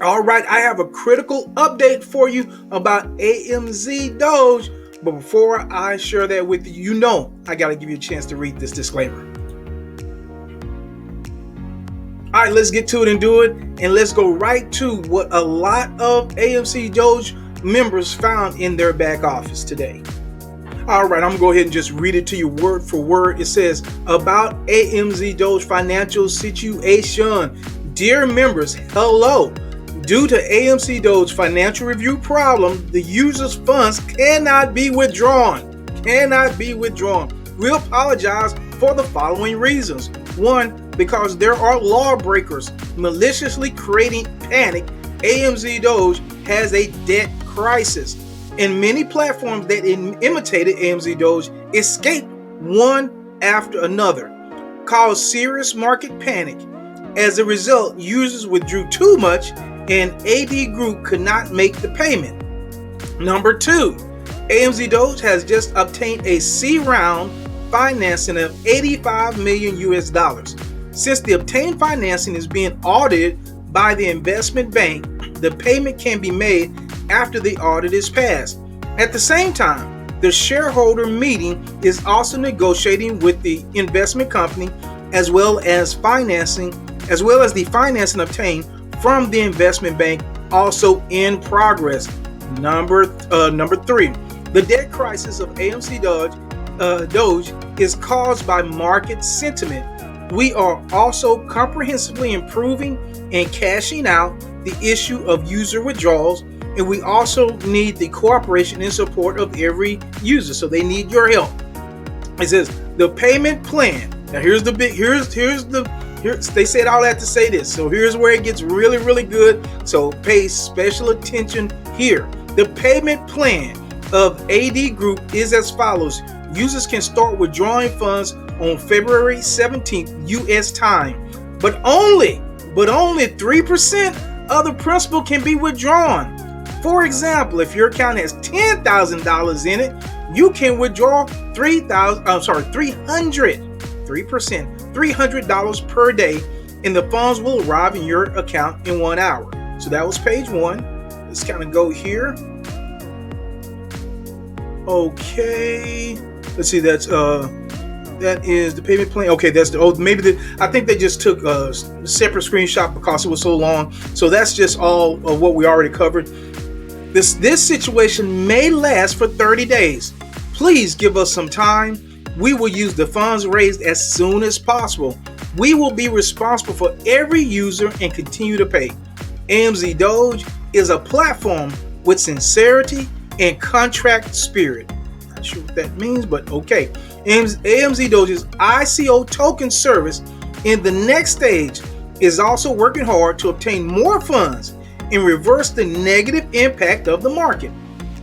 All right, I have a critical update for you about AMZDoge. But before I share that with you, I got to give you a chance to read this disclaimer. All right, let's get to it and do it. And let's go right to what a lot of AMZDoge members found in their back office today. All right, I'm going to go ahead and just read it to you word for word. It says, about AMZDoge financial situation. Dear members, hello. Due to AMZDoge financial review problem, the user's funds cannot be withdrawn. We apologize for the following reasons. 1, because there are lawbreakers maliciously creating panic. AMZDoge has a debt crisis, and many platforms that imitated AMZDoge escaped one after another, caused serious market panic. As a result, users withdrew too much and AD Group could not make the payment. Number 2, AMZDoge has just obtained a C round financing of $85 million US. Since the obtained financing is being audited by the investment bank, the payment can be made after the audit is passed. At the same time, the shareholder meeting is also negotiating with the investment company as well as the financing obtained from the investment bank also in progress. Number 3, the debt crisis of AMZDoge is caused by market sentiment. We are also comprehensively improving and cashing out the issue of user withdrawals, and we also need the cooperation and support of every user. So they need your help. It says the payment plan. Now they said all that to say this. So here's where it gets really, really good. So pay special attention here. The payment plan of AD Group is as follows. Users can start withdrawing funds on February 17th US time, but only 3% of the principal can be withdrawn. For example, if your account has $10,000 in it, you can withdraw $300 per day, and the funds will arrive in your account in 1 hour. So that was page 1. Let's kind of go here. Okay, let's see. That is the payment plan. Okay, that's I think they just took a separate screenshot because it was so long. So that's just all of what we already covered. This situation may last for 30 days. Please give us some time. We will use the funds raised as soon as possible. We will be responsible for every user and continue to pay. AMZDoge is a platform with sincerity and contract spirit. Not sure what that means, but okay. AMZDoge's ICO token service in the next stage is also working hard to obtain more funds and reverse the negative impact of the market.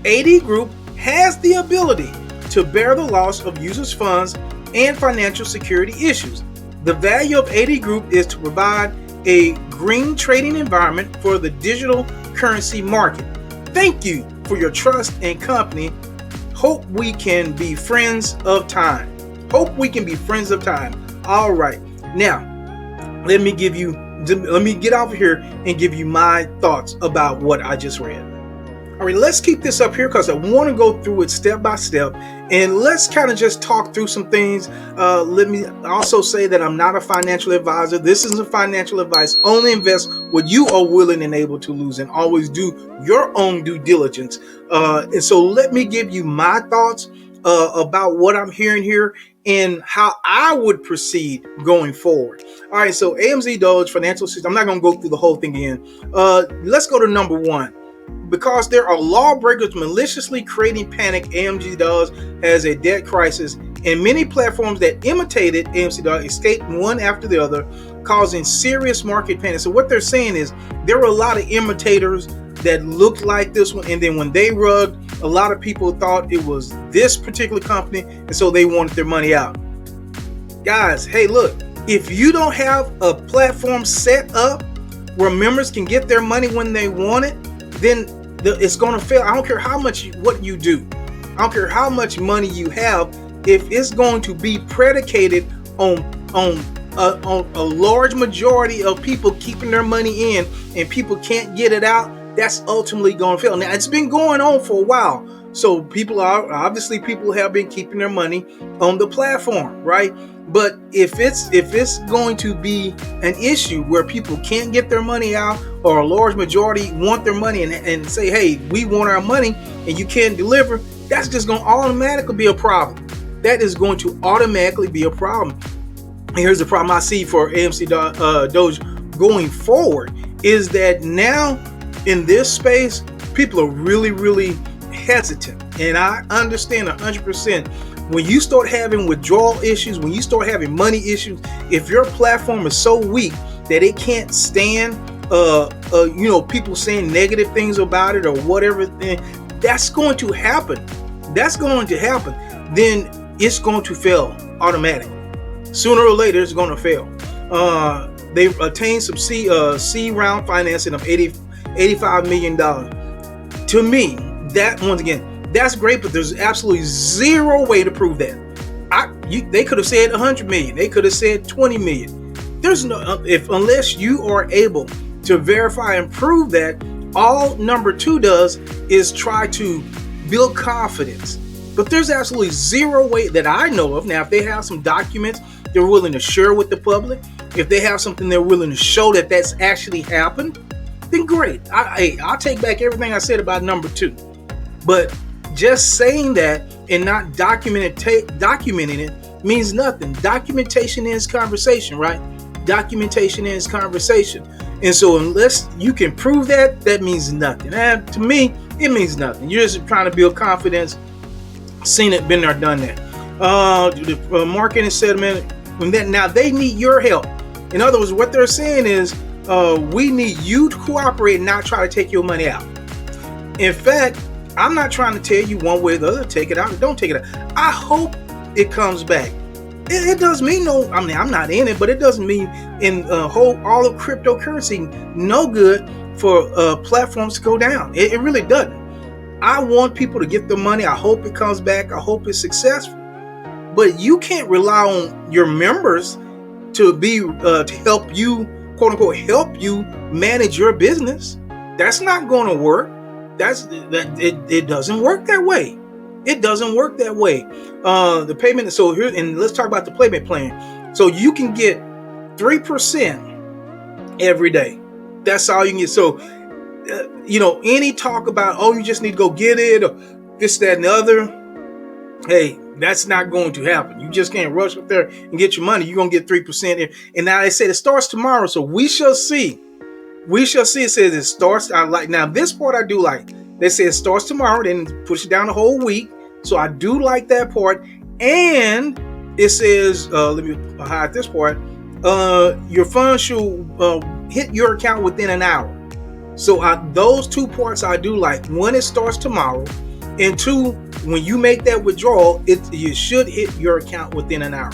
AD Group has the ability to bear the loss of users' funds and financial security issues. The value of AD Group is to provide a green trading environment for the digital currency market. Thank you for your trust and company. Hope we can be friends of time. All right. Now, let me get out of here and give you my thoughts about what I just read. All right, let's keep this up here because I want to go through it step by step, and let's kind of just talk through some things. Let me also say that I'm not a financial advisor. This isn't financial advice. Only invest what you are willing and able to lose, and always do your own due diligence. And so let me give you my thoughts about what I'm hearing here and how I would proceed going forward. All right, so AMZDoge financial system. I'm not going to go through the whole thing again. Let's go to number 1. Because there are lawbreakers maliciously creating panic, AMZDoge has a debt crisis, and many platforms that imitated AMZDoge escaped one after the other, causing serious market panic. So what they're saying is there were a lot of imitators that looked like this one, and then when they rugged, a lot of people thought it was this particular company, and so they wanted their money out. Guys, hey, look, if you don't have a platform set up where members can get their money when they want it, then it's going to fail. I don't care how much what you do. I don't care how much money you have. If it's going to be predicated on a large majority of people keeping their money in and people can't get it out, that's ultimately going to fail. Now, it's been going on for a while. So people have been keeping their money on the platform, right? But if it's going to be an issue where people can't get their money out, or a large majority want their money and say, hey, we want our money, and you can't deliver, that's just going to automatically be a problem. That is going to automatically be a problem. And here's the problem I see for AMZDoge going forward is that now in this space, people are really, really hesitant. And I understand 100%. When you start having withdrawal issues, when you start having money issues, if your platform is so weak that it can't stand people saying negative things about it or whatever, that's going to happen. Then it's going to fail automatically. Sooner or later, it's going to fail. They've attained some C round financing of $85 million. To me, that, once again, that's great, but there's absolutely zero way to prove that. They could have said 100 million. They could have said 20 million. There's no, unless you are able to verify and prove that, all number two does is try to build confidence. But there's absolutely zero way that I know of. Now, if they have some documents they're willing to share with the public, if they have something they're willing to show that that's actually happened, then great. I'll take back everything I said about number two. But just saying that and not documenting it means nothing. Documentation is conversation, right? Documentation is conversation. And so unless you can prove that, that means nothing. And to me, it means nothing. You're just trying to build confidence. Seen it, been there, done that. The marketing settlement, now they need your help. In other words, what they're saying is, we need you to cooperate and not try to take your money out. In fact, I'm not trying to tell you one way or the other, take it out or don't take it out. I hope it comes back. It doesn't mean I'm not in it, but it doesn't mean in all of cryptocurrency no good for platforms to go down. It really doesn't. I want people to get the money. I hope it comes back. I hope it's successful. But you can't rely on your members to be to help you, quote unquote, help you manage your business. That's not going to work. It doesn't work that way. It doesn't work that way. The payment. So here, and let's talk about the payment plan. So you can get 3% every day. That's all you can get. So any talk about, oh, you just need to go get it, or this, that, and the other. Hey, that's not going to happen. You just can't rush up there and get your money. You're going to get 3%. And now they said it starts tomorrow. So we shall see. We shall see. It says it starts. I like, now this part I do like. They say it starts tomorrow, then push it down the whole week. So I do like that part. And it says, let me hide this part. Your funds should hit your account within an hour. So those two parts I do like. One, it starts tomorrow. And two, when you make that withdrawal, you should hit your account within an hour.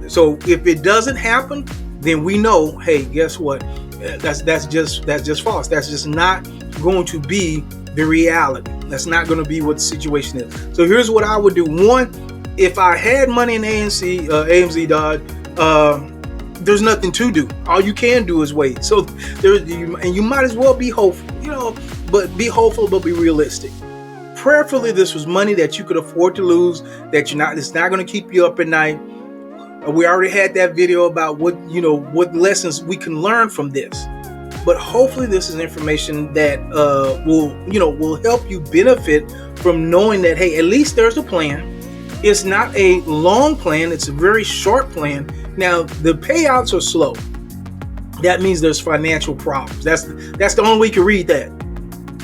So if it doesn't happen, then we know, hey, guess what? That's just false. That's just not going to be the reality. That's not going to be what the situation is. So here's what I would do. One, if I had money in AMZDoge, there's nothing to do. All you can do is wait. So you might as well be hopeful, but be hopeful, but be realistic. Prayerfully, this was money that you could afford to lose, it's not going to keep you up at night. We already had that video about what lessons we can learn from this. But hopefully this is information that will help you benefit from knowing that, hey, at least there's a plan. It's not a long plan. It's a very short plan. Now, the payouts are slow. That means there's financial problems. That's the only way you can read that.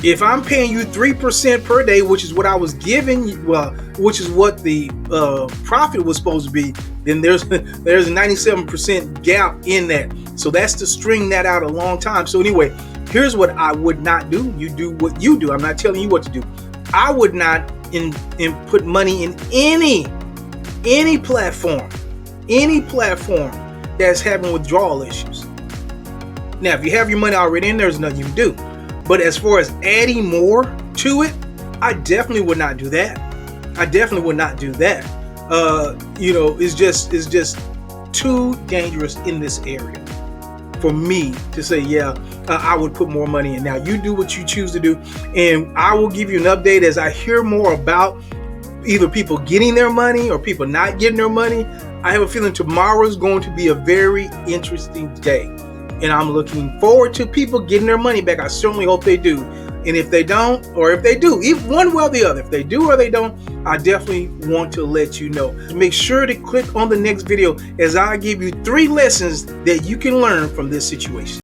If I'm paying you 3% per day, which is what I was giving, which is what the profit was supposed to be, then there's a 97% gap in that. So that's to string that out a long time. So anyway, here's what I would not do. You do what you do. I'm not telling you what to do. I would not put money in any platform that's having withdrawal issues. Now, if you have your money already in there, there's nothing you can do. But as far as adding more to it, I definitely would not do that. It's just too dangerous in this area for me to say, yeah, I would put more money in. Now, you do what you choose to do, and I will give you an update as I hear more about either people getting their money or people not getting their money. I have a feeling tomorrow is going to be a very interesting day, and I'm looking forward to people getting their money back. I certainly hope they do. And if they don't, or if they do, either one way or the other, if they do or they don't, I definitely want to let you know. Make sure to click on the next video as I give you 3 lessons that you can learn from this situation.